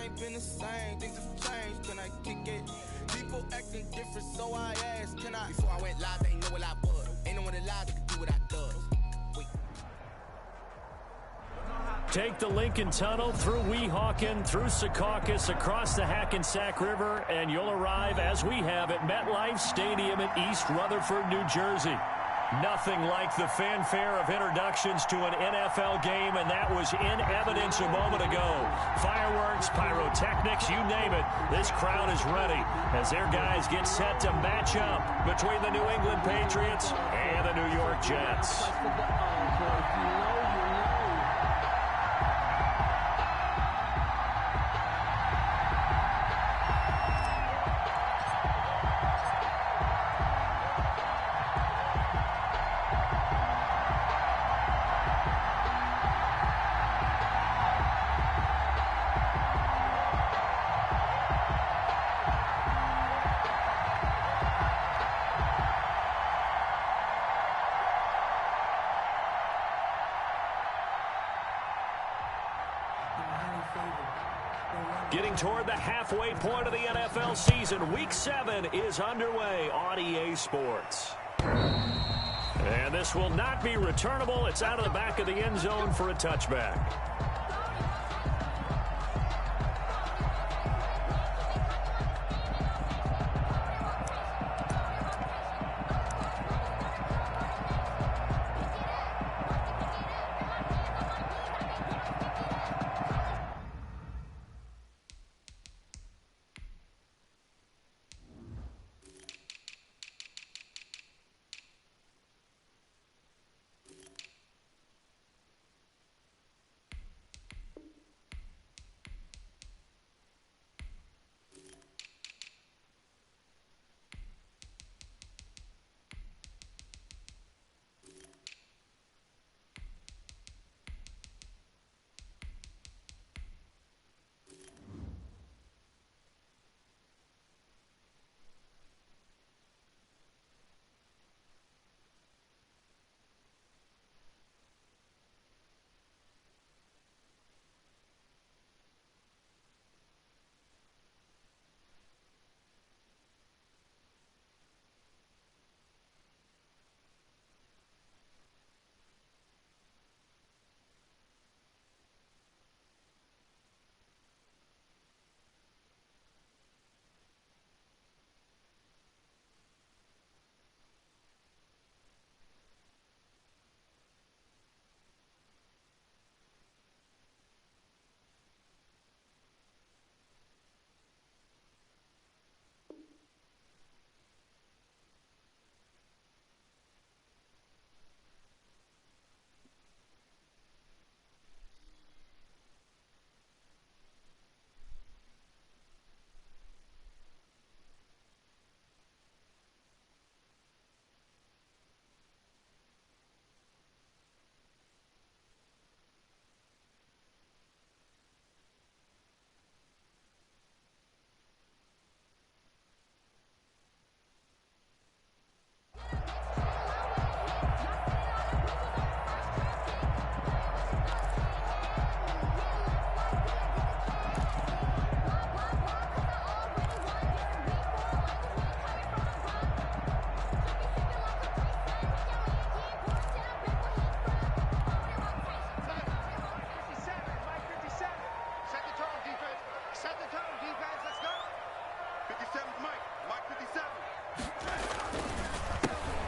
ain't been the same. Things have changed, can I kick it? People acting different, so I asked, can I? Before I went live, they ain't know what I was. Ain't no one alive that could do what I does. Take the Lincoln Tunnel through Weehawken, through Secaucus, across the Hackensack River, and you'll arrive, as we have, at MetLife Stadium in East Rutherford, New Jersey. Nothing like the fanfare of introductions to an NFL game, and that was in evidence a moment ago. Fireworks, pyrotechnics, you name it. This crowd is ready as their guys get set to match up between the New England Patriots and the New York Jets. Getting toward the halfway point of the NFL season. Week 7 is underway on EA Sports. And this will not be returnable. It's out of the back of the end zone for a touchback.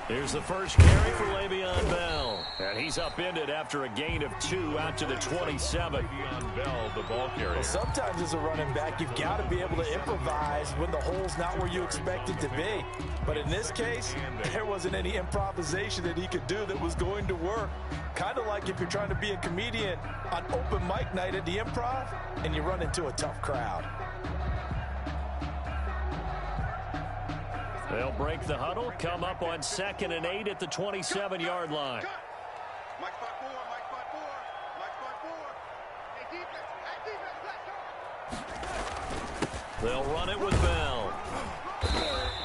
Here's the first carry for Le'Veon Bell. And he's upended after a gain of 2 out to the 27. Le'Veon Bell, the ball carrier. Well, sometimes as a running back, you've got to be able to improvise when the hole's not where you expect it to be. But in this case, there wasn't any improvisation that he could do that was going to work. Kind of like if you're trying to be a comedian on open mic night at the Improv and you run into a tough crowd. They'll break the huddle, come up on 2nd and 8 at the 27-yard line. Mike 5-4, Mike 5-4, Mike 5-4. Hey, defense, let's go. They'll run it with Bell.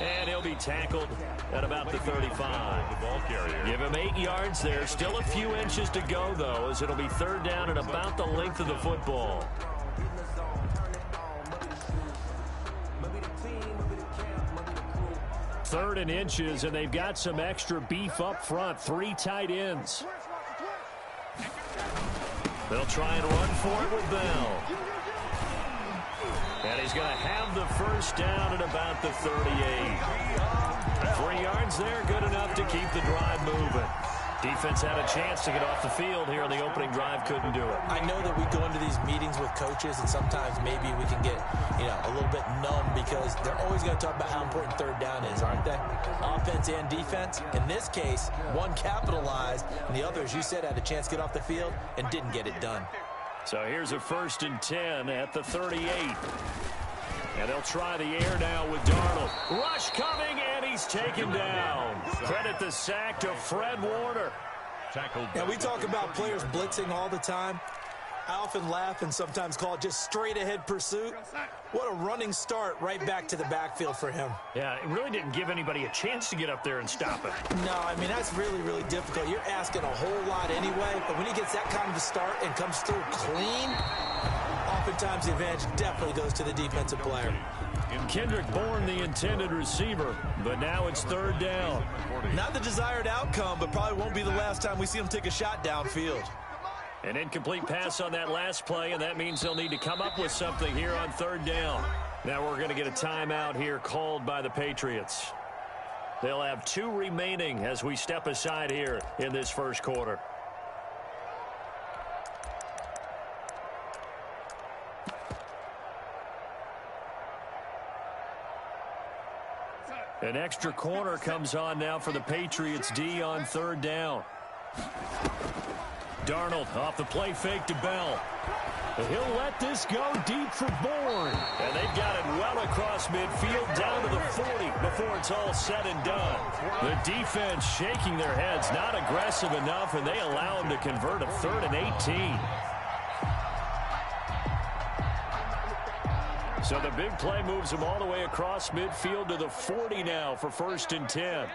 And he'll be tackled at about the 35. The ball carrier. Give him 8 yards there. Still a few inches to go, though, as it'll be 3rd down and about the length of the football. 3rd and inches, and they've got some extra beef up front. 3 tight ends. They'll try and run for it with Bell. And he's going to have the first down at about the 38. 3 yards there, good enough to keep the drive moving. Defense had a chance to get off the field here in the opening drive, couldn't do it. I know that we go into these meetings with coaches, and sometimes maybe we can get, a little bit numb because they're always going to talk about how important 3rd down is, aren't they? Offense and defense. In this case, one capitalized, and the other, as you said, had a chance to get off the field and didn't get it done. So here's a 1st and 10 at the 38. And they'll try the air now with Darnold. Rush coming, and he's taken down. Credit the sack to Fred Warner. And we talk about players blitzing all the time. I often laugh and sometimes call it just straight-ahead pursuit. What a running start right back to the backfield for him. Yeah, it really didn't give anybody a chance to get up there and stop it. No, I mean, that's really, really difficult. You're asking a whole lot anyway, but when he gets that kind of a start and comes through clean, oftentimes the advantage definitely goes to the defensive player. Kendrick Bourne, the intended receiver, but now it's 3rd down. Not the desired outcome, but probably won't be the last time we see him take a shot downfield. An incomplete pass on that last play, and that means they'll need to come up with something here on 3rd down. Now we're going to get a timeout here called by the Patriots. They'll have 2 remaining as we step aside here in this first quarter. An extra corner comes on now for the Patriots D on 3rd down. Darnold off the play fake to Bell. He'll let this go deep for Bourne. And they've got it well across midfield down to the 40 before it's all said and done. The defense shaking their heads, not aggressive enough, and they allow him to convert a 3rd and 18. So the big play moves him all the way across midfield to the 40 now for 1st and 10.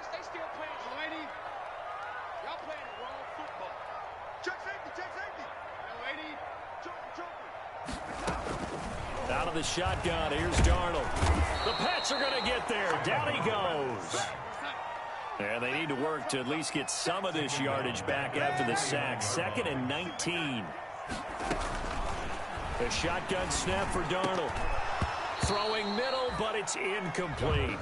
Out of the shotgun, here's Darnold. The Pats are going to get there. Down he goes. And they need to work to at least get some of this yardage back after the sack. 2nd and 19. The shotgun snap for Darnold. Throwing middle, but it's incomplete.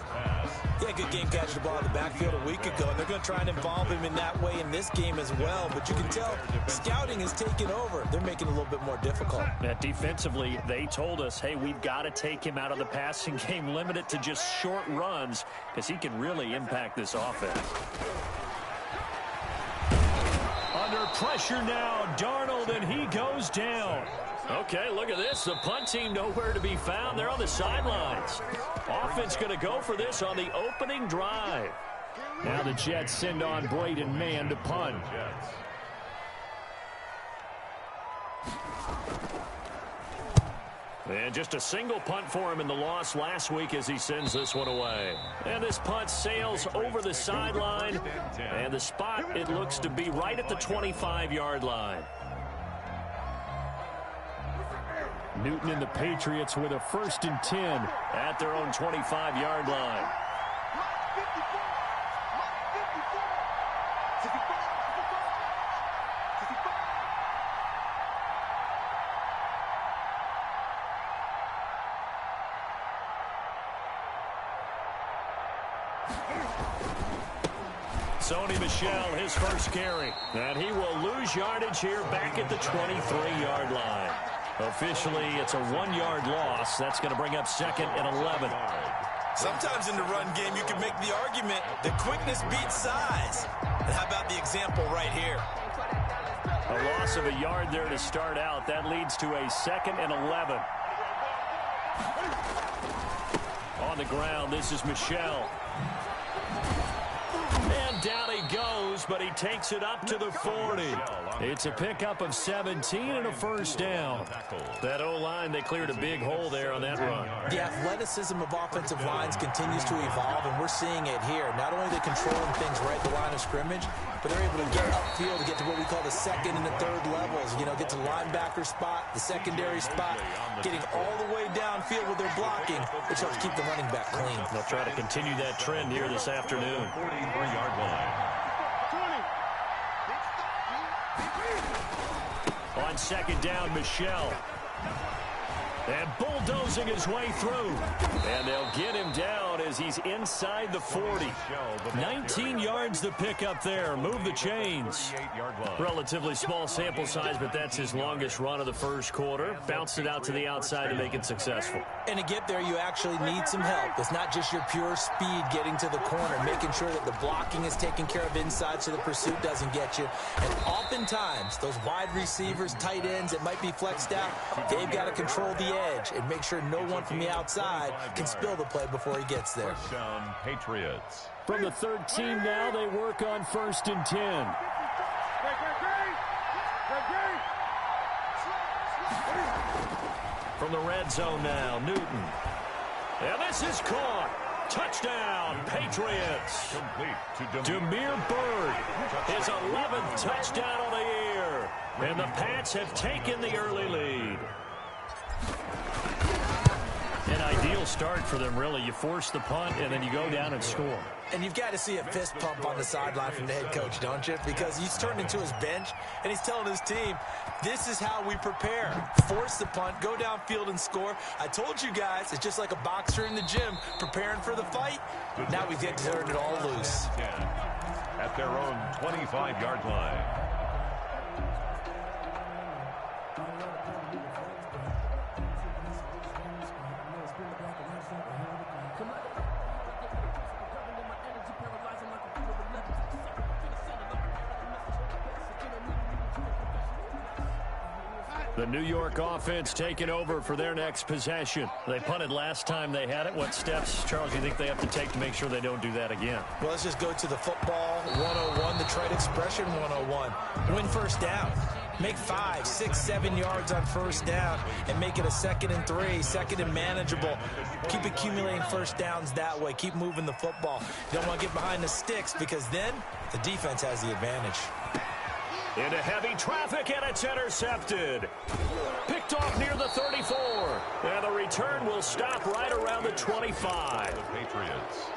Yeah, good game catching the ball in the backfield a week ago, and they're going to try and involve him in that way in this game as well. But you can tell scouting is taking over. They're making it a little bit more difficult. Defensively, they told us, hey, we've got to take him out of the passing game, limit it to just short runs, because he can really impact this offense. Under pressure now, Darnold, and he goes down. Okay, look at this. The punt team nowhere to be found. They're on the sidelines. Offense going to go for this on the opening drive. Now the Jets send on Braden Mann to punt. And just a single punt for him in the loss last week as he sends this one away. And this punt sails over the sideline. And the spot, it looks to be right at the 25-yard line. Newton and the Patriots with a 1st and 10 at their own 25-yard line. Sony Michel, his first carry. And he will lose yardage here back at the 23-yard line. Officially, it's a 1-yard loss. That's going to bring up 2nd and 11. Sometimes in the run game, you can make the argument that quickness beats size. And how about the example right here? A loss of a yard there to start out. That leads to a 2nd and 11. On the ground, this is Michel. And down he goes, but he takes it up to the 40. It's a pickup of 17 and a 1st down. That O-line, they cleared a big hole there on that run. The athleticism of offensive lines continues to evolve, and we're seeing it here. Not only are they controlling things right at the line of scrimmage, but they're able to get upfield to get to what we call the 2nd and the 3rd levels. You know, get to the linebacker spot, the secondary spot, getting all the way down downfield with their blocking, which helps keep the running back clean. They'll try to continue that trend here this afternoon. 43-yard line. On second down, Michel. And bulldozing his way through. And they'll get him down as he's inside the 40. 19 yards to pick up there. Move the chains. Relatively small sample size, but that's his longest run of the first quarter. Bounced it out to the outside to make it successful. And to get there, you actually need some help. It's not just your pure speed getting to the corner, making sure that the blocking is taken care of inside so the pursuit doesn't get you. And oftentimes, those wide receivers, tight ends that might be flexed out, they've got to control the edge and make sure no one from the outside can spill the play before he gets there. First down, Patriots. From the 13 now, they work on 1st and 10. From the red zone now, Newton. And this is caught. Touchdown, Patriots. Complete to Demir Bird, his 11th touchdown of the year. And the Pats have taken the early lead. An ideal start for them, really. You force the punt, and then you go down and score. And you've got to see a fist pump on the sideline from the head coach, don't you? Because he's turned into his bench, and he's telling his team, this is how we prepare. Force the punt, go downfield and score. I told you guys, it's just like a boxer in the gym preparing for the fight. Now we get to turn it all loose. At their own 25-yard line. The New York offense taking over for their next possession. They punted last time they had it. What steps, Charles, do you think they have to take to make sure they don't do that again? Well, let's just go to the football 101, the trade expression 101. Win first down. Make 5, 6, 7 yards on first down and make it a 2nd and 3, 2nd and manageable. Keep accumulating first downs that way. Keep moving the football. You don't want to get behind the sticks because then the defense has the advantage. Into heavy traffic, and it's intercepted. Picked off near the 34. And the return will stop right around the 25. The Patriots.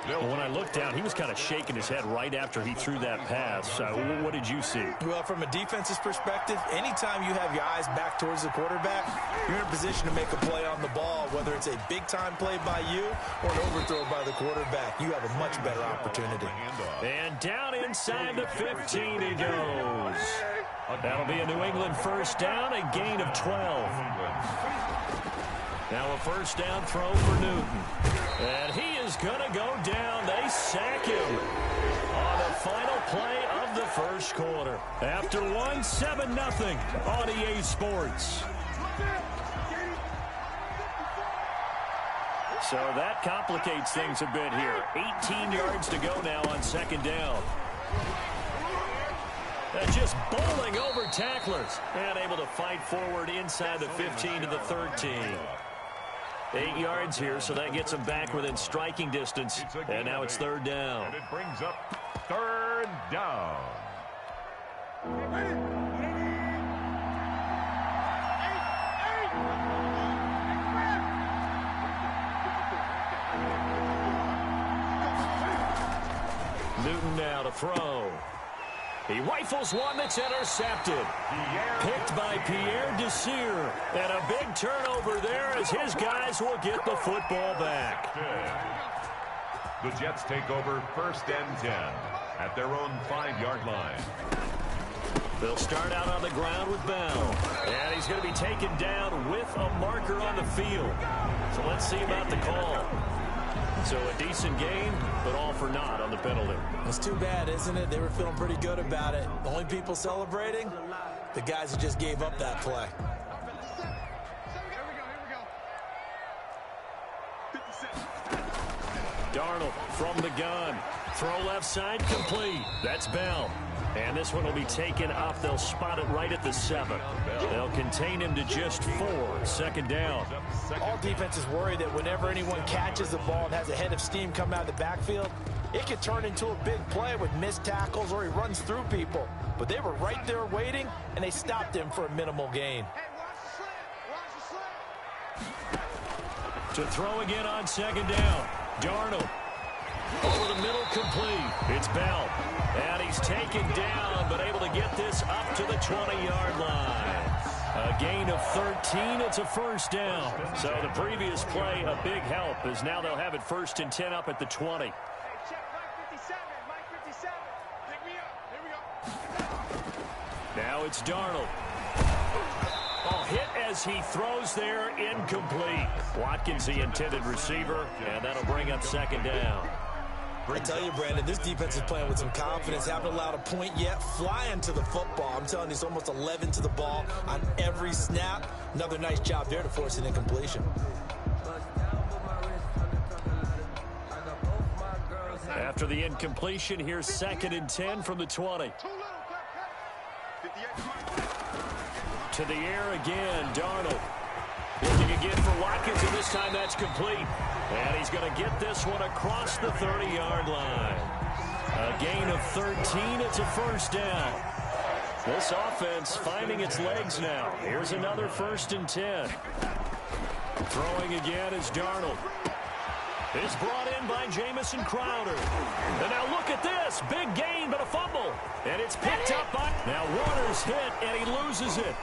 Well, when I looked down, he was kind of shaking his head right after he threw that pass. What did you see? Well, from a defense's perspective, anytime you have your eyes back towards the quarterback, you're in a position to make a play on the ball, whether it's a big-time play by you or an overthrow by the quarterback. You have a much better opportunity. And down inside the 15 he goes. That'll be a New England first down, a gain of 12. Now a first down throw for Newton. And he is going to go down. They sack him on the final play of the first quarter. After 7-0 on EA Sports. So that complicates things a bit here. 18 yards to go now on second down. Just bowling over tacklers. And able to fight forward inside the 15 to the 13. 8 yards here, so that gets them back within striking distance. And now it's third down. And it brings up third down. Newton now to throw. He rifles one that's intercepted. Picked by Pierre Desir. And a big turnover there as his guys will get the football back. The Jets take over 1st and 10 at their own 5-yard line. They'll start out on the ground with Bell. And he's going to be taken down with a marker on the field. So let's see about the call. So a decent gain, but all for naught on the penalty. It's too bad, isn't it? They were feeling pretty good about it. The only people celebrating, the guys who just gave up that play. Darnold from the gun. Throw left side complete. That's Bell. And this one will be taken up. They'll spot it right at the 7. They'll contain him to just 4. Second down. All defenses worry that whenever anyone catches the ball and has a head of steam come out of the backfield, it could turn into a big play with missed tackles or he runs through people. But they were right there waiting, and they stopped him for a minimal gain. To throw again on second down. Darnold. Over the middle, complete. It's Bell. And he's taken down, but able to get this up to the 20-yard line. A gain of 13. It's a first down. So the previous play, a big help, as now they'll have it 1st and 10 up at the 20. Hey, check Mike 57. Mike 57. Pick me up. Here we go. Now it's Darnold. Oh, hit as he throws there, incomplete. Watkins, the intended receiver, and that'll bring up second down. I tell you, Brandon, this defense is playing with some confidence. Haven't allowed a point yet. Flying to the football. I'm telling you, it's almost 11 to the ball on every snap. Another nice job there to force an incompletion. After the incompletion, here's 2nd and 10 from the 20. To the air again, Darnold. Looking again for Watkins, and this time that's complete. And he's going to get this one across the 30-yard line. A gain of 13. It's a first down. This offense finding its legs now. Here's another 1st and 10. Throwing again is Darnold. It's brought in by Jamison Crowder. And now look at this. Big gain, but a fumble. And it's picked up by... Now Warner's hit, and he loses it.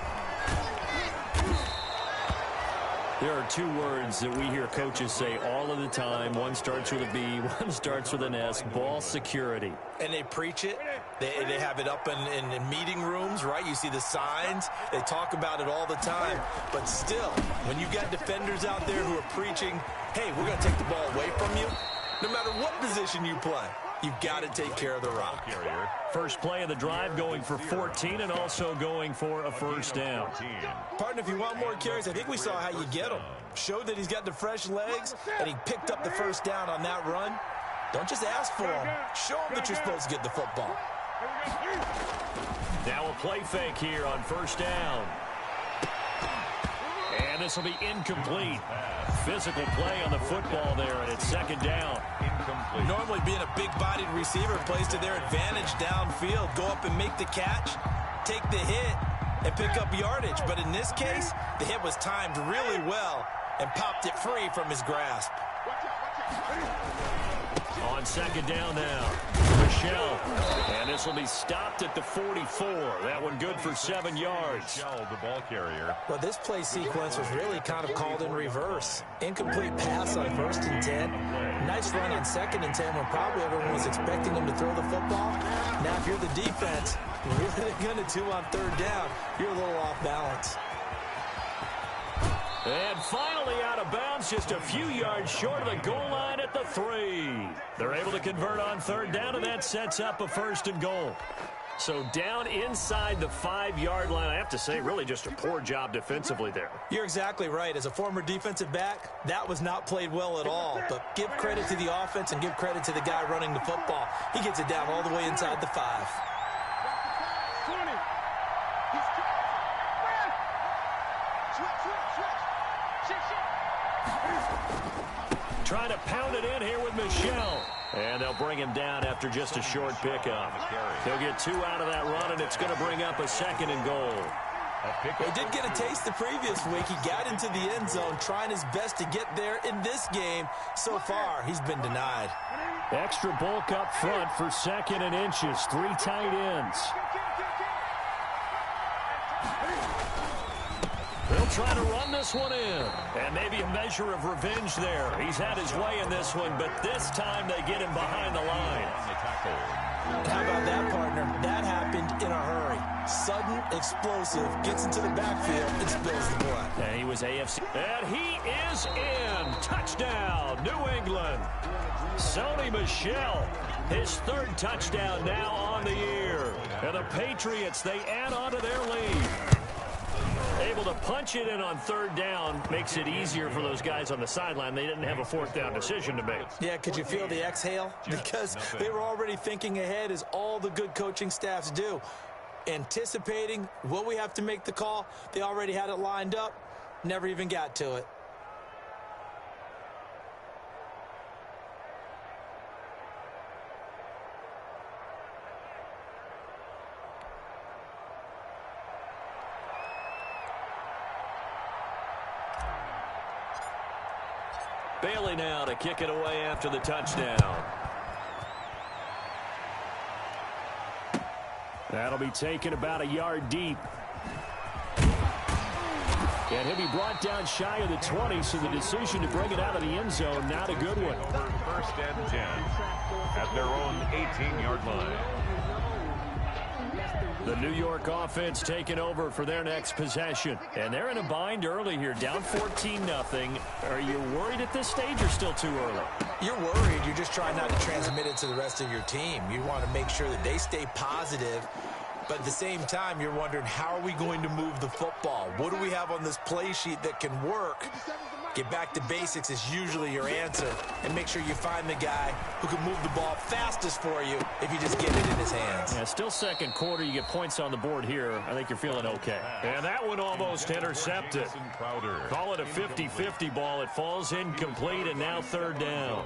There are 2 words that we hear coaches say all of the time. One starts with a B, one starts with an S. Ball security. And they preach it. They have it up in meeting rooms, right? You see the signs. They talk about it all the time. But still, when you've got defenders out there who are preaching, hey, we're going to take the ball away from you, no matter what position you play, you've got to take care of the rock. First play of the drive going for 14 and also going for a first down. Partner, if you want more carries, I think we saw how you get him. Showed that he's got the fresh legs, and he picked up the first down on that run. Don't just ask for him. Show him that you're supposed to get the football. Now a play fake here on first down. And this will be incomplete. Physical play on the football there, and it's second down. Incomplete. Normally being a big-bodied receiver plays to their advantage downfield. Go up and make the catch, take the hit, and pick up yardage. But in this case, the hit was timed really well and popped it free from his grasp. On second down now, Michelle. And this will be stopped at the 44. That one good for 7 yards. Michelle, the ball carrier. Well, this play sequence was really kind of called in reverse. Incomplete pass on 1st and 10. Nice run on 2nd and 10 when probably everyone was expecting him to throw the football. Now, if you're the defense, what are they going to do on 3rd down? You're a little off balance. And finally out of bounds, just a few yards short of the goal line at the 3. They're able to convert on 3rd down, and that sets up a 1st and goal. So down inside the 5-yard line, I have to say, really just a poor job defensively there. You're exactly right. As a former defensive back, that was not played well at all. But give credit to the offense and give credit to the guy running the football. He gets it down all the way inside the 5. Trying to pound it in here with Michelle. And they'll bring him down after just a short pickup. He'll get 2 out of that run, and it's going to bring up a 2nd and goal. He did get a taste the previous week. He got into the end zone, trying his best to get there in this game. So far, he's been denied. Extra bulk up front for 2nd and inches. 3 tight ends. They'll try to run this one in. And maybe a measure of revenge there. He's had his way in this one, but this time they get him behind the line. How about that, partner? That happened in a hurry. Sudden, explosive, gets into the backfield, and spills the blood. And he was AFC. And he is in. Touchdown, New England. Sony Michel, his 3rd touchdown now on the year. And the Patriots, they add on to their lead. Able to punch it in on 3rd down makes it easier for those guys on the sideline. They didn't have a 4th down decision to make. Yeah, could you feel the exhale? Because they were already thinking ahead, as all the good coaching staffs do. Anticipating, will we have to make the call? They already had it lined up, never even got to it. Bailey now to kick it away after the touchdown. That'll be taken about a yard deep. And he'll be brought down shy of the 20, so the decision to bring it out of the end zone, not a good one. First and 10 at their own 18-yard line. The New York offense taking over for their next possession. And they're in a bind early here, down 14-0. Are you worried at this stage or still too early? You're worried. You're just trying not to transmit it to the rest of your team. You want to make sure that they stay positive. But at the same time, you're wondering, how are we going to move the football? What do we have on this play sheet that can work? Get back to basics is usually your answer. And make sure you find the guy who can move the ball fastest for you if you just get it in his hands. Yeah, still second quarter. You get points on the board here. I think you're feeling okay. And that one almost intercepted. Call it a 50-50 ball. It falls incomplete, and now third down.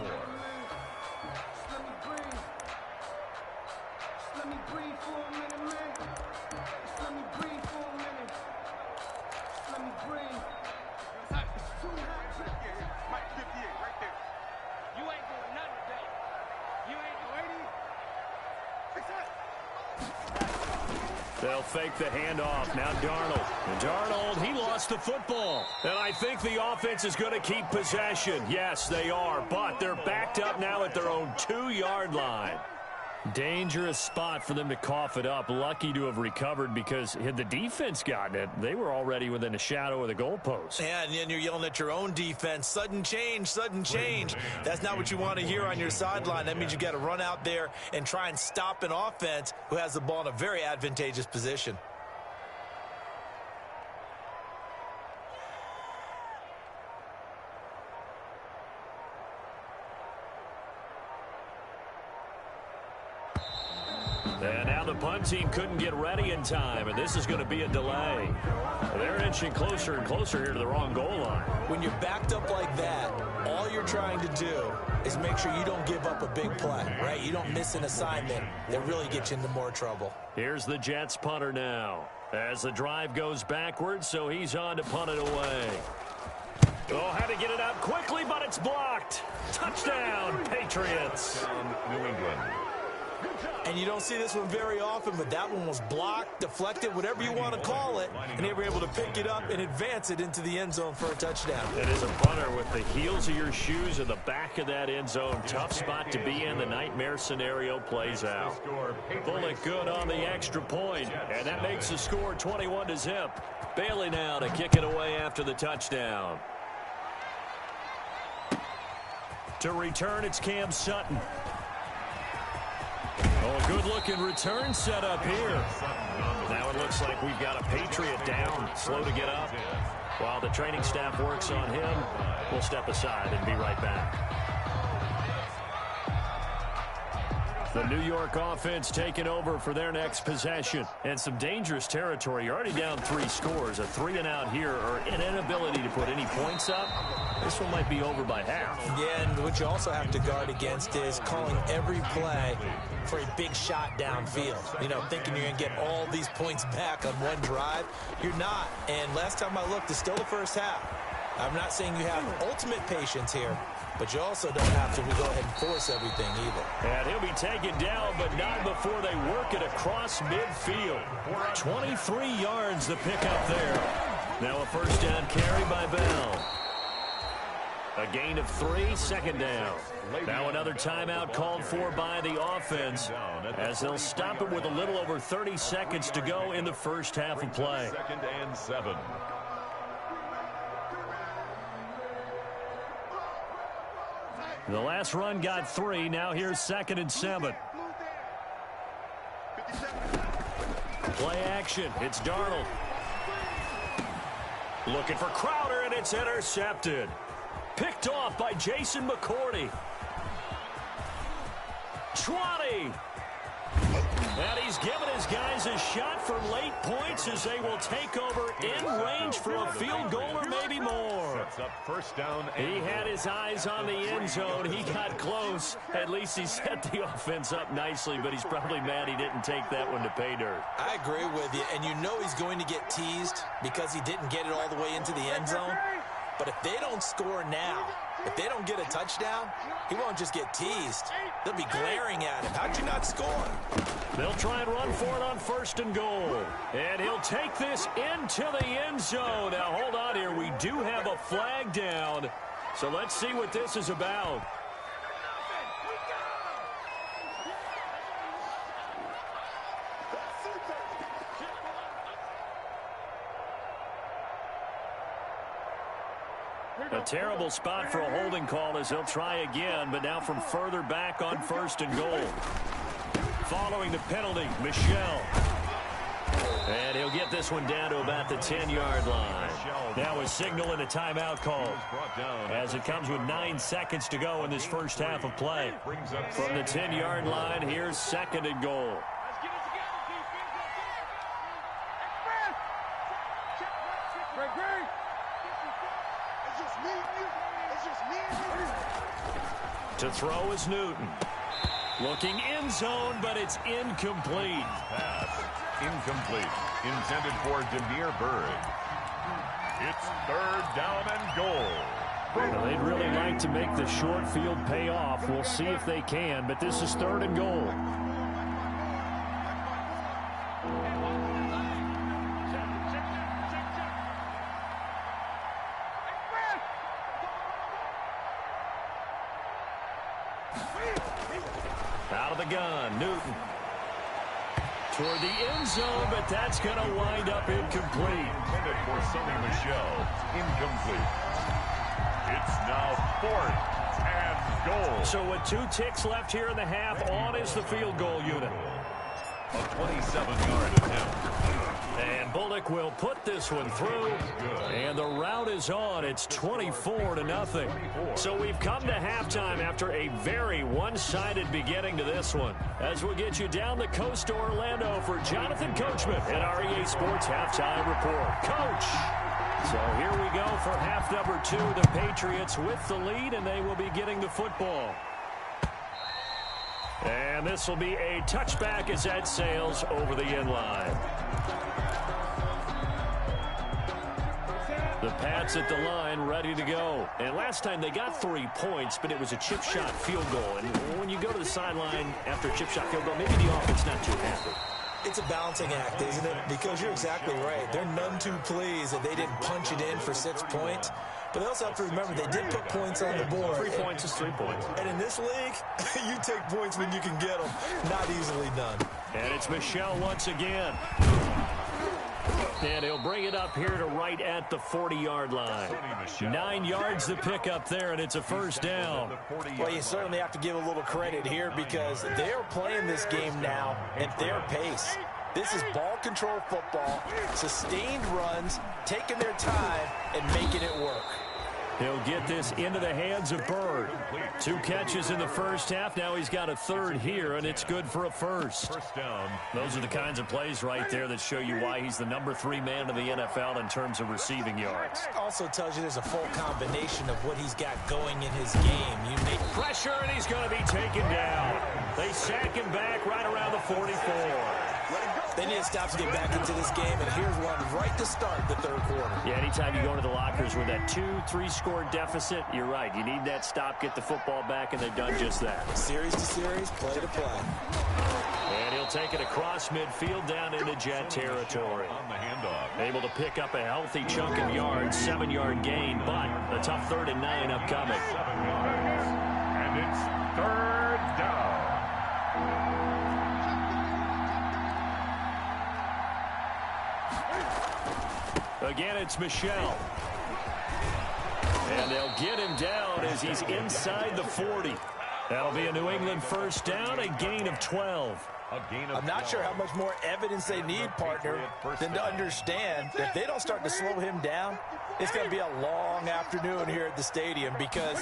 They'll fake the handoff. Now Darnold. And Darnold, he lost the football. And I think the offense is going to keep possession. Yes, they are. But they're backed up now at their own 2-yard line. Dangerous spot for them to cough it up. Lucky to have recovered, because had the defense gotten it, they were already within a shadow of the goalpost. And then you're yelling at your own defense. Sudden change, sudden change. That's not what you want to hear on your sideline. That means you got to run out there and try and stop an offense who has the ball in a very advantageous position. And now the punt team couldn't get ready in time, and this is going to be a delay. They're inching closer and closer here to the wrong goal line. When you're backed up like that, all you're trying to do is make sure you don't give up a big play, right? You don't miss an assignment that really gets you into more trouble. Here's the Jets punter now, as the drive goes backwards, so he's on to punt it away. Oh, had to get it out quickly, but it's blocked. Touchdown, Patriots. New England. And you don't see this one very often, but that one was blocked, deflected, whatever you want to call it, and they were able to pick it up and advance it into the end zone for a touchdown. It is a punter with the heels of your shoes in the back of that end zone. Tough spot to be in. The nightmare scenario plays out. Bullock good on the extra point, and that makes the score 21-0. Bailey now to kick it away after the touchdown. To return, it's Cam Sutton. Oh, good-looking return set up here. Now it looks like we've got a Patriot down, slow to get up. While the training staff works on him, we'll step aside and be right back. The New York offense taking over for their next possession. And some dangerous territory. You're already down 3 scores. A 3-and-out here, or an inability to put any points up. This one might be over by half. Yeah, and what you also have to guard against is calling every play for a big shot downfield. You know, thinking you're going to get all these points back on one drive. You're not. And last time I looked, it's still the first half. I'm not saying you have ultimate patience here, but you also don't have to go ahead and force everything either. And he'll be taken down, but not before they work it across midfield. 23 yards the pickup there. Now a first down carry by Bell. A gain of 3, second down. Now another timeout called for by the offense, as they'll stop it with a little over 30 seconds to go in the first half of play. 2nd and 7. The last run got 3. Now here's 2nd and 7. Play action. It's Darnold. Looking for Crowder, and it's intercepted. Picked off by Jason McCourty. 20. And he's given his guys a shot for late points as they will take over in range for a field goal or maybe more. Sets up first down. He had his eyes on the end zone. He got close. At least he set the offense up nicely, but he's probably mad he didn't take that one to pay dirt. I agree with you, and you know he's going to get teased because he didn't get it all the way into the end zone. But if they don't score now, if they don't get a touchdown, he won't just get teased. They'll be glaring at him. How'd you not score? They'll try and run for it on 1st and goal. And he'll take this into the end zone. Now, hold on here. We do have a flag down. So let's see what this is about. A terrible spot for a holding call as he'll try again, but now from further back on 1st and goal. Following the penalty, Michel. And he'll get this one down to about the 10-yard line. Now a signal and a timeout call as it comes with 9 seconds to go in this first half of play. From the 10-yard line, here's 2nd and goal. To throw is Newton. Looking end zone, but it's incomplete. Pass incomplete. Intended for Demir Bird. It's 3rd down and goal. Well, they'd really like to make the short field pay off. We'll see if they can, but this is 3rd and goal. Out of the gun, Newton. Toward the end zone, but that's going to wind up incomplete. Intended for Sonny Michel. Incomplete. It's now 4th and goal. So with 2 ticks left here in the half, on is the field goal unit. A 27-yard attempt. And Bullock will put this one through. And the route is on. It's 24-0. So we've come to halftime after a very one-sided beginning to this one. As we'll get you down the coast to Orlando for Jonathan Coachman at our EA Sports Halftime Report. Coach! So here we go for half number 2. The Patriots with the lead, and they will be getting the football. And this will be a touchback as that sails over the end line. The Pats at the line, ready to go. And last time they got 3 points, but it was a chip shot field goal. And when you go to the sideline after a chip shot field goal, maybe the offense not too happy. It's a balancing act, isn't it? Because you're exactly right. They're none too pleased that they didn't punch it in for 6 points. But they also have to remember they did put points on the board. 3 points is 3 points. And in this league, you take points when you can get them. Not easily done. And it's Michel once again. And he'll bring it up here to right at the 40-yard line. 9 yards to pick up there, and it's a 1st down. Well, you certainly have to give a little credit here because they're playing this game now at their pace. This is ball control football, sustained runs, taking their time, and making it work. He'll get this into the hands of Bird. 2 catches in the first half. Now he's got a 3rd here, and it's good for a 1st. First down. Those are the kinds of plays right there that show you why he's the number 3 man in the NFL in terms of receiving yards. Also tells you there's a full combination of what he's got going in his game. You make pressure, and he's going to be taken down. They sack him back right around the 44. They need to stop to get back into this game, and here's one right to start the 3rd quarter. Yeah, anytime you go into the lockers with that 2-3 score deficit, you're right. You need that stop, get the football back, and they've done just that. Series to series, play to play. And he'll take it across midfield down into Jet territory. On the handoff. Able to pick up a healthy chunk of yards, 7-yard gain, but a tough 3rd and 9 upcoming. 7 yards. And it's 3rd down. Again, it's Michel. And they'll get him down as he's inside the 40. That'll be a New England 1st down, a gain of 12. I'm not sure how much more evidence they need, partner, than to understand that if they don't start to slow him down, it's going to be a long afternoon here at the stadium because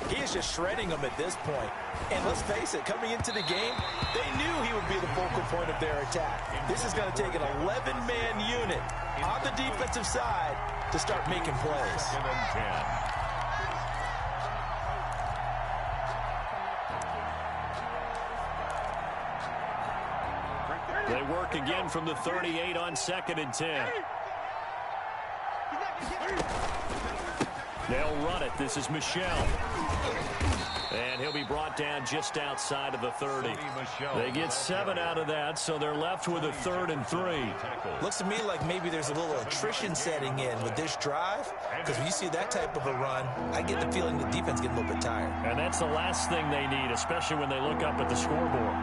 he is just shredding them at this point. And let's face it, coming into the game, they knew he would be the focal point of their attack. This is going to take an 11-man unit on the defensive side to start making plays. 2nd and 10. They work again from the 38 on 2nd and 10. They'll run it. This is Michel. And he'll be brought down just outside of the 30. They get 7 out of that, so they're left with a 3rd and 3. Looks to me like maybe there's a little attrition setting in with this drive, because when you see that type of a run, I get the feeling the defense getting a little bit tired. And that's the last thing they need, especially when they look up at the scoreboard.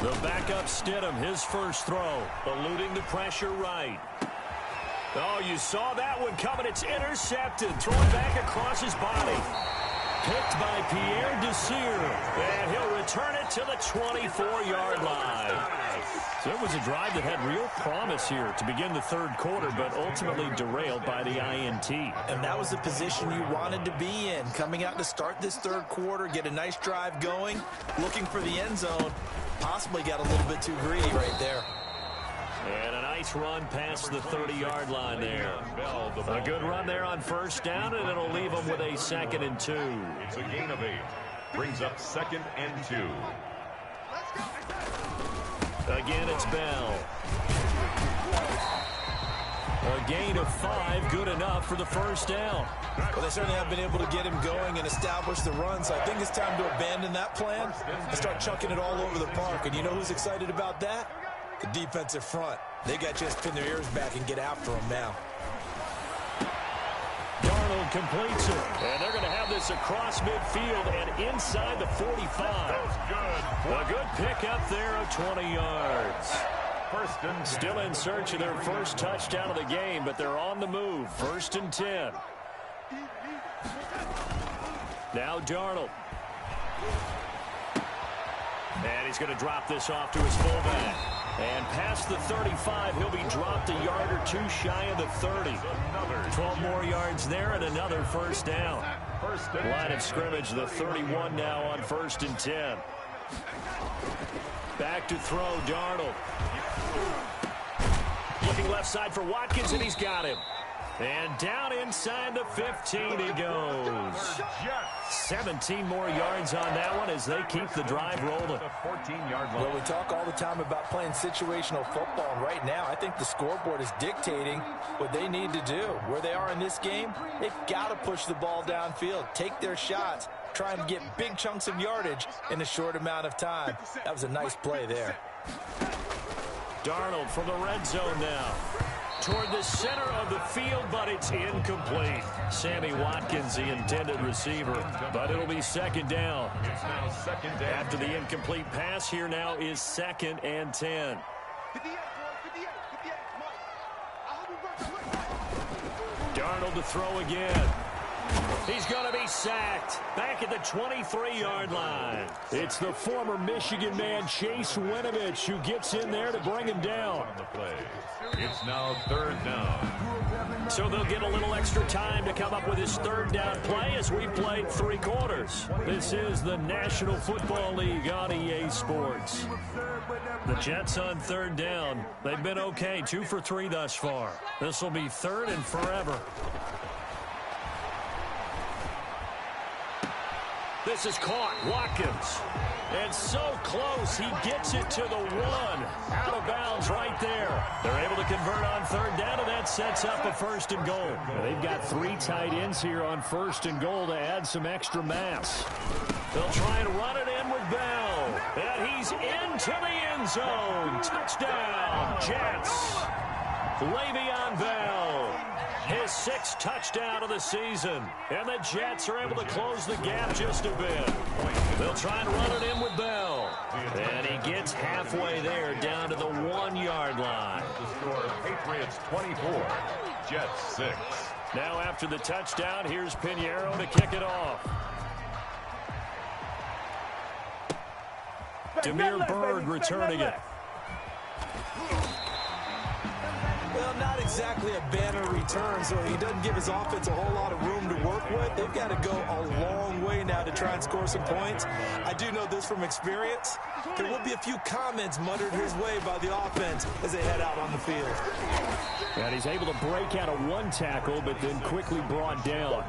The backup Stidham, his first throw, eluding the pressure right. Oh, you saw that one coming. It's intercepted. Thrown back across his body. Picked by Pierre Desir. And he'll return it to the 24-yard line. So it was a drive that had real promise here to begin the 3rd quarter, but ultimately derailed by the INT. And that was the position you wanted to be in. Coming out to start this 3rd quarter, get a nice drive going, looking for the end zone. Possibly got a little bit too greedy right there. And a nice run past the 30-yard line there. A good run there on 1st down, and it'll leave them with a 2nd and 2. It's a gain of 8. Brings up 2nd and 2. Again, it's Bell. A gain of 5, good enough for the 1st down. Well, they certainly have been able to get him going and establish the run, so I think it's time to abandon that plan and start chucking it all over the park. And you know who's excited about that? The defensive front. They got to just pin their ears back and get after him now. Darnold completes it, and they're going to have this across midfield and inside the 45. A good pickup there of 20 yards. Still in search of their first touchdown of the game, but they're on the move. 1st and 10. Now Darnold. And he's going to drop this off to his fullback. And past the 35, he'll be dropped a yard or 2 shy of the 30. 12 more yards there and another 1st down. Line of scrimmage, the 31 now on 1st and 10. Back to throw, Darnold. Looking left side for Watkins, and he's got him. And down inside the 15 he goes. 17 more yards on that one as they keep the drive rolling. Well, we talk all the time about playing situational football, and right now I think the scoreboard is dictating what they need to do. Where they are in this game, they've got to push the ball downfield, take their shots, try and get big chunks of yardage in a short amount of time. That was a nice play there. Darnold from the red zone now. Toward the center of the field, but it's incomplete. Sammy Watkins, the intended receiver, but it'll be 2nd down. After the incomplete pass, here now is 2nd and 10. Darnold to throw again. He's going to be sacked back at the 23-yard line. It's the former Michigan man, Chase Winovich, who gets in there to bring him down. It's now 3rd down. So they'll get a little extra time to come up with his 3rd down play as we played 3 quarters. This is the National Football League on EA Sports. The Jets on 3rd down. They've been okay, 2 for 3 thus far. This will be 3rd and forever. This is caught. Watkins. And so close, he gets it to the 1. Out of bounds right there. They're able to convert on 3rd down, and that sets up a 1st and goal. They've got 3 tight ends here on 1st and goal to add some extra mass. They'll try and run it in with Bell. And he's into the end zone. Touchdown, Jets. Le'Veon Bell. His 6th touchdown of the season. And the Jets are able to close the gap just a bit. They'll try and run it in with Bell. And he gets halfway there down to the 1-yard line. The score, Patriots 24, Jets 6. Now after the touchdown, here's Pinheiro to kick it off. Demir Bird returning it. Well, not exactly a banner return, so he doesn't give his offense a whole lot of room to work with. They've got to go a long way now to try and score some points. I do know this from experience. There will be a few comments muttered his way by the offense as they head out on the field. And he's able to break out of one tackle, but then quickly brought down.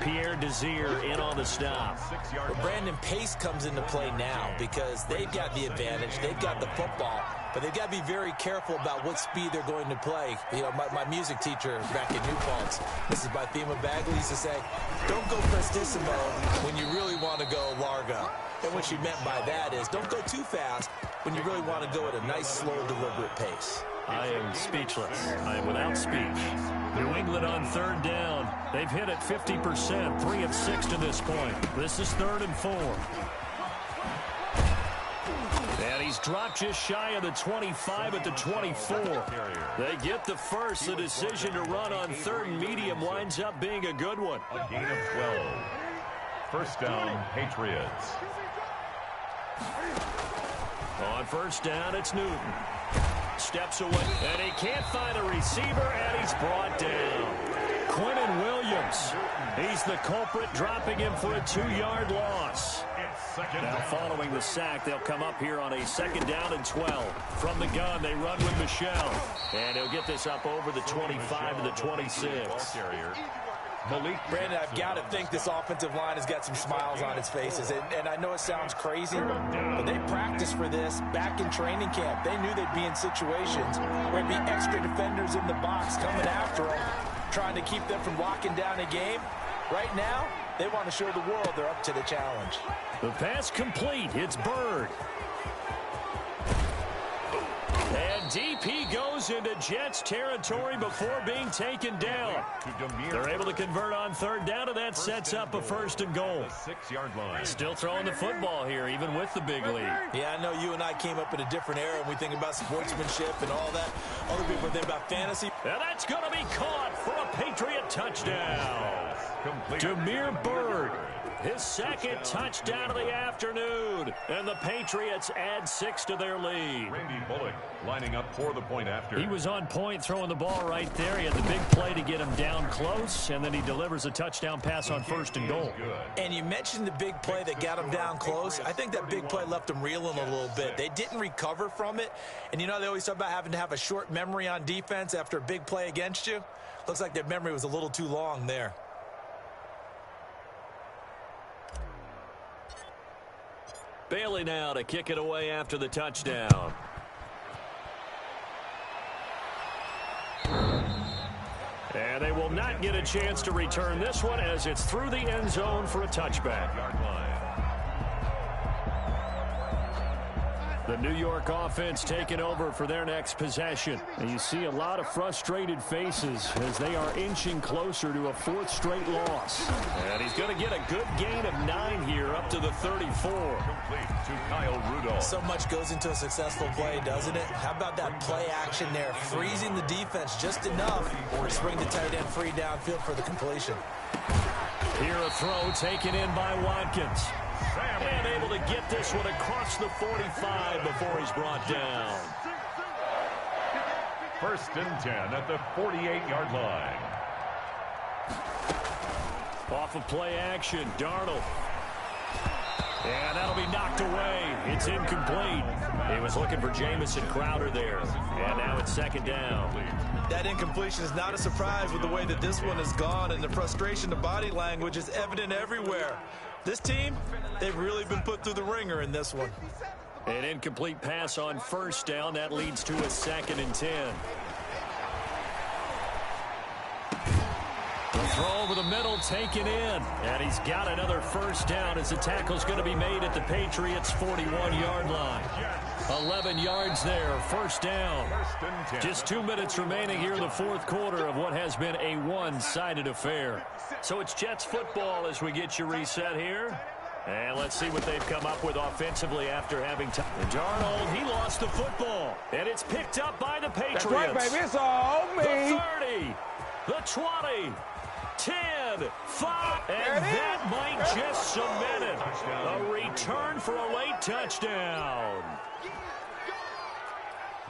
Pierre Desir in on the stop. Well, Brandon, pace comes into play now because they've got the advantage. They've got the football, but they've got to be very careful about what speed they're going to play. You know, my music teacher back in New Paltz, Mrs. Bythema Bagley, used to say, don't go prestissimo when you really want to go largo. And what she meant by that is don't go too fast when you really want to go at a nice, slow, deliberate pace. I am speechless. I am without speech. New England on third down. They've hit it 50%, 3 of 6 to this point. This is 3rd and 4. And he's dropped just shy of the 25 at the 24. They get the first. The decision to run on 3rd and medium winds up being a good one. A gain of 12. First down, Patriots. On first down, it's Newton. Steps away, and he can't find a receiver, and he's brought down. Quinnen Williams, he's the culprit, dropping him for a 2-yard loss. Now following the sack, they'll come up here on a 2nd down and 12. From the gun, they run with Michel, and he'll get this up over the 25 to the 26. Brandon, I've got to think this offensive line has got some smiles on its faces. And I know it sounds crazy, but they practiced for this back in training camp. They knew they'd be in situations where there'd be extra defenders in the box coming after them, trying to keep them from locking down a game. Right now, they want to show the world they're up to the challenge. The pass complete. It's Bird. And DP goes into Jets territory before being taken down. They're able to convert on 3rd down, and that sets up a 1st and goal. 6-yard line. Still throwing the football here, even with the big lead. Yeah, I know you and I came up in a different era, and we think about sportsmanship and all that. Other people think about fantasy. And that's going to be caught for a Patriot touchdown. Demir Bird, his 2nd touchdown of the afternoon. And the Patriots add 6 to their lead. Randy Bullock lining up for the point after. He was on point throwing the ball right there. He had the big play to get him down close, and then he delivers a touchdown pass on 1st and goal. And you mentioned the big play that got him down close. I think that big play left him reeling a little bit. They didn't recover from it. And you know, they always talk about having to have a short memory on defense after a big play against you. Looks like their memory was a little too long there. Bailey now to kick it away after the touchdown. And they will not get a chance to return this one as it's through the end zone for a touchback. The New York offense taking over for their next possession. And you see a lot of frustrated faces as they are inching closer to a 4th straight loss. And he's going to get a good gain of 9 here up to the 34. Complete to Kyle Rudolph. So much goes into a successful play, doesn't it? How about that play action there? Freezing the defense just enough to spring the tight end free downfield for the completion. Here a throw taken in by Watkins. And able to get this one across the 45 before he's brought down. 1st and 10 at the 48-yard line. Off of play action, Darnold. And that'll be knocked away. It's incomplete. He was looking for Jamison Crowder there. And now it's 2nd down. That incompletion is not a surprise with the way that this one has gone, and the frustration of body language is evident everywhere. This team, they've really been put through the ringer in this one. An incomplete pass on 1st down. That leads to a 2nd and 10. The throw over the middle taken in. And he's got another 1st down as the tackle's going to be made at the Patriots' 41-yard line. 11 yards there, 1st down. Just 2 minutes remaining here in the 4th quarter of what has been a one-sided affair. So it's Jets football as we get you reset here. And let's see what they've come up with offensively after having time. Darnold, he lost the football. And it's picked up by the Patriots. That's right, baby. It's all me. The 30, the 20, 10, 5, and that might just cement it. A return for a late touchdown.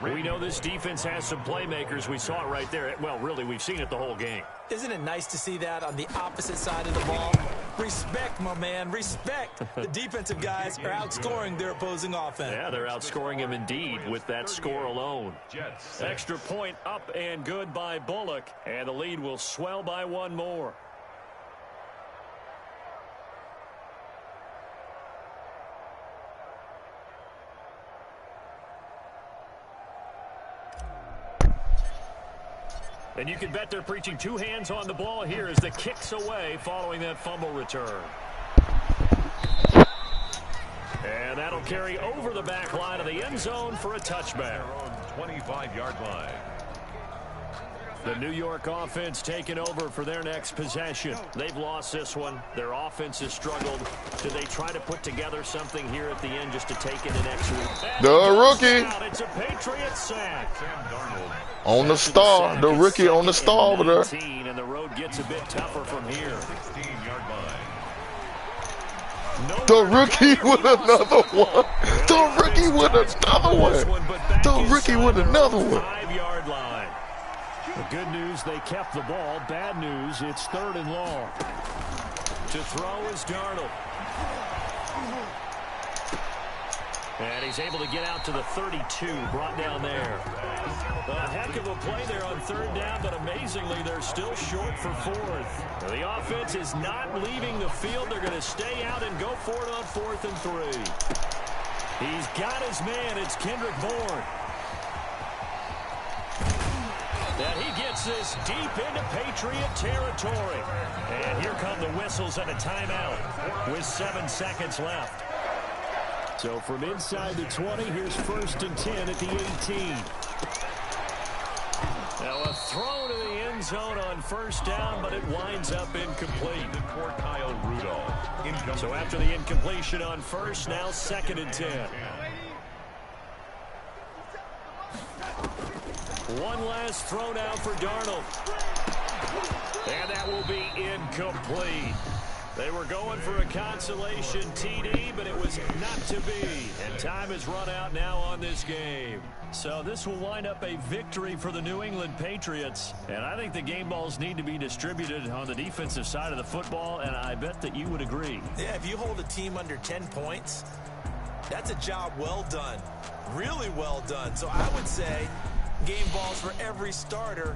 We know this defense has some playmakers. We saw it right there. Well, really, we've seen it the whole game. Isn't it nice to see that on the opposite side of the ball? Respect, my man, respect. The defensive guys are outscoring their opposing offense. Yeah, they're outscoring him indeed with that score alone. Extra point up and good by Bullock, and the lead will swell by one more. And you can bet they're preaching two hands on the ball here as the kick's away following that fumble return. And that'll carry over the back line of the end zone for a touchback. 25-yard line. The New York offense taking over for their next possession. They've lost this one. Their offense has struggled. Do they try to put together something here at the end just to take it an extra? The rookie. It's a Patriot sack. On the star. The rookie on the star over there. And the road gets a bit tougher from here. 16-yard line. The rookie with another one. The rookie with another one. The rookie with another one. 5-yard line. The good news, they kept the ball. Bad news, it's 3rd and long. To throw is Darnold. And he's able to get out to the 32, brought down there. A heck of a play there on 3rd down, but amazingly, they're still short for 4th. The offense is not leaving the field. They're going to stay out and go for it on 4th and 3. He's got his man. It's Kendrick Bourne. And he gets this deep into Patriot territory. And here come the whistles and a timeout with 7 seconds left. So from inside the 20, here's 1st and 10 at the 18. Now a throw to the end zone on 1st down, but it winds up incomplete. For Kyle Rudolph. So after the incompletion on 1st, now 2nd and 10. One last throw now for Darnold. And that will be incomplete. They were going for a consolation TD, but it was not to be. And time has run out now on this game. So this will wind up a victory for the New England Patriots. And I think the game balls need to be distributed on the defensive side of the football, and I bet that you would agree. Yeah, if you hold a team under 10 points, that's a job well done. Really well done. So I would say game balls for every starter